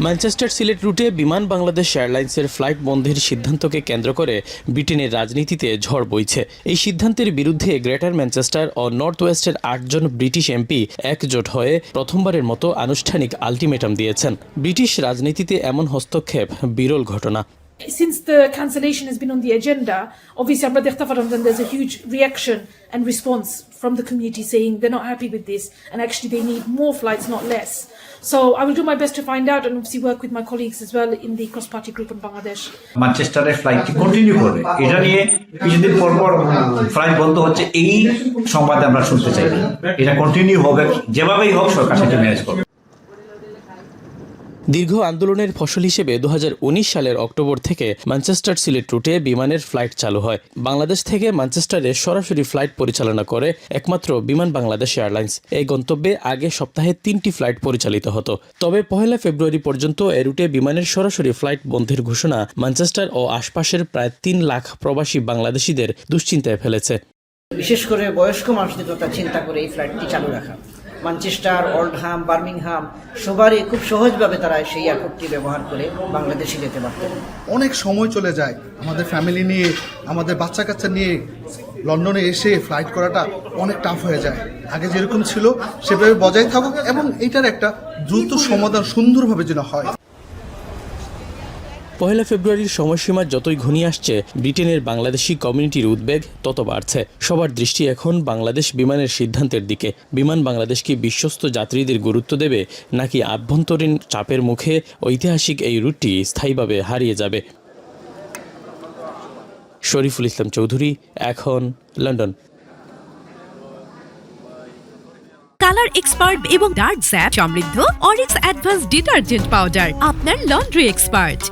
Manchester Sylhet রুটে বিমান বাংলাদেশ এয়ারলাইন্সের ফ্লাইট বন্ধের সিদ্ধান্তকে কেন্দ্র করে ব্রিটেনের রাজনীতিতে ঝড় বইছে। এই সিদ্ধান্তের বিরুদ্ধে গ্রেটার ম্যানচেস্টার ও নর্থ ওয়েস্টের 8 জন ব্রিটিশ এমপি একজোট হয়ে প্রথমবারের মতো আনুষ্ঠানিক আলটিমেটাম দিয়েছেন। ব্রিটিশ রাজনীতিতে এমন হস্তক্ষেপ বিরল ঘটনা। Since the cancellation has been on the agenda, obviously there's a huge reaction and response from the community saying they're not happy with this and actually they need more flights, not less. So I will do my best to find out and obviously work with my colleagues as well in the cross-party group in Bangladesh. ম্যানচেস্টারের ফ্লাইটটি continue করবে, এটা নিয়ে কিছুদিন পর flight বন্ধ হচ্ছে এই সংবাদ আমরা শুনতে চাই। এটা কন্টিনিউ হবে, যেভাবেই হোক সরকার সেটা ম্যানেজ করবে। দীর্ঘ আন্দোলনের ফসল হিসেবে 2019 সালের অক্টোবর থেকে ম্যানচেস্টার সিলেট রুটে বিমানের ফ্লাইট চালু হয়। বাংলাদেশ থেকে ম্যানচেস্টারে সরাসরি ফ্লাইট পরিচালনা করে একমাত্র বিমান বাংলাদেশ এয়ারলাইন্স। এই গন্তব্যে আগে সপ্তাহে 3টি ফ্লাইট পরিচালিত হতো। তবে 1 ফেব্রুয়ারি পর্যন্ত এ রুটে বিমানের সরাসরি ফ্লাইট বন্ধের ঘোষণা ম্যানচেস্টার ও আশপাশের প্রায় 3 লাখ প্রবাসী বাংলাদেশিদের দুশ্চিন্তায় ফেলেছে। বিশেষ করে বয়স্ক মানুষদের কথা চিন্তা করে এই ফ্লাইটটি চালু রাখা। ম্যানচেস্টার, ওল্ডহাম, বার্মিংহাম সবারই খুব সহজভাবে তারা সেই এয়ারপোর্টটি ব্যবহার করে বাংলাদেশে যেতে পারতেন। অনেক সময় চলে যায় আমাদের ফ্যামিলি নিয়ে, আমাদের বাচ্চা কাচ্চা নিয়ে লন্ডনে এসে ফ্লাইট করাটা অনেক টাফ হয়ে যায়। আগে যেরকম ছিল সেভাবে বজায় থাকুক এবং এটার একটা দ্রুত সমাধান সুন্দরভাবে যেন হয়। 1 ফেব্রুয়ারির সময়সীমা যতই ঘনিয়ে আসছে, ব্রিটেনের বাংলাদেশি কমিউনিটির উদ্বেগ তত বাড়ছে। সবার দৃষ্টি এখন বাংলাদেশ বিমানের সিদ্ধান্তের দিকে। বিমান বাংলাদেশ কি বিশ্বস্ত যাত্রীদের গুরুত্ব দেবে, নাকি আভ্যন্তরীণ চাপের মুখে ঐতিহাসিক এই রুটটি স্থায়ীভাবে হারিয়ে যাবে? শরীফুল ইসলাম চৌধুরী, এখন, লন্ডন। কালার এক্সপার্ট এবং ডার্ক জ্যাপ সমৃদ্ধ অরিক্স অ্যাডভান্স ডিটারজেন্ট পাউডার আপনার লন্ড্রি এক্সপার্ট।